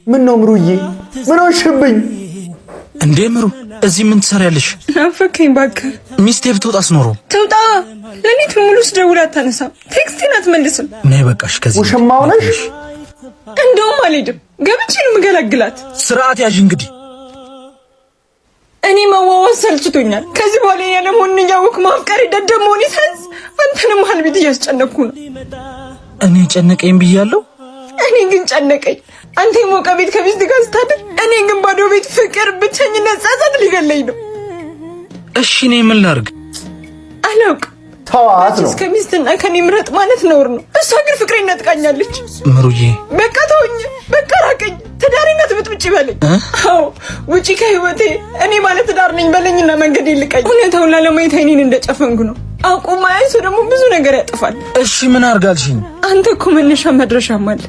ምን ነው ምሩዬ? ምን ሆንሽብኝ እንዴ? ምሩ እዚህ ምን ትሰሪያለሽ? ናፈከኝ እባክህ። ሚስቴ ብትወጣስ ኖሮ ተውጣ። ለኔቱን ሙሉ ስደውል አታነሳም፣ ቴክስቴን አትመልስም። ነይ በቃሽ። ከዚህ ውሽማው ነሽ። እንደውም አልሄድም፣ ገብቼ ነው የምገላግላት። ስርዓት ያዥ እንግዲህ። እኔ መዋዋስ ሰልችቶኛል። ከዚህ በኋላ ያለ ሞን እያወቅ ማፍቀር ደደብ መሆን ይሳንስ። አንተንም መሀል ቤት እያስጨነቅኩ ነው። እኔ ጨነቀኝ ብያለሁ። እኔ ግን ጨነቀኝ። አንተ የሞቀ ቤት ከሚስት ጋር ስታድር፣ እኔ ግን ባዶ ቤት ፍቅር፣ ብቸኝነት፣ ጸጸት ሊገለኝ ነው። እሺ እኔ ምን ላድርግ? አላውቅም። ተዋት ነው ከሚስትና ከኔ ምረጥ ማለት ነውር ነው። እሷ ግን ፍቅሬን ነጥቃኛለች። ምሩዬ በቃ ተወኝ፣ በቃ ራቀኝ። ትዳሬን አትብጥብጭ በለኝ። አዎ ውጪ ከህይወቴ። እኔ ማለት ትዳር ነኝ በለኝና መንገድ ይልቀኝ። እውነታውን ላለማየት አይኔን እንደጨፈንኩ ነው። አውቆ ማያይ ሰው ደግሞ ብዙ ነገር ያጠፋል። እሺ ምን አርጋልሽኝ? አንተ እኮ መነሻ መድረሻም አለ።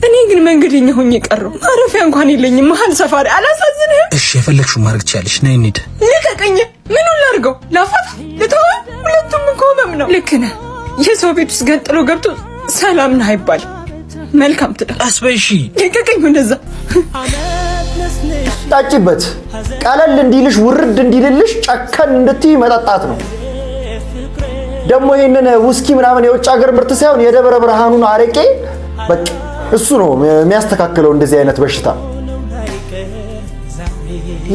እኔ ግን መንገደኛ ሆኜ ቀረሁ። ማረፊያ እንኳን የለኝም። መሀል ሰፋሪ አላሳዝንህም? እሺ የፈለግሽው ማድረግ ትችያለሽ። ነይ እንሂድ። ልቀቀኝ። ምኑን ላድርገው? ላፋታ? ልተወው? ሁለቱም እኮ ህመም ነው። ልክ ነህ። የሰው ቤት ውስጥ ገንጥሎ ገብቶ ሰላም ነህ አይባልም። መልካም ትዳር። አስበይሺ። ልቀቀኝ። እንደዛ ጣጭበት። ቀለል እንዲልሽ ውርድ እንዲልልሽ ጨከን እንድትይ መጠጣት ነው። ደግሞ ይሄንን ውስኪ ምናምን የውጭ ሀገር ምርት ሳይሆን የደብረ ብርሃኑን አረቄ በቃ እሱ ነው የሚያስተካክለው እንደዚህ አይነት በሽታ።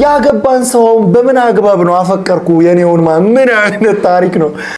ያገባን ሰው በምን አግባብ ነው አፈቀርኩ የኔውን ምን አይነት ታሪክ ነው?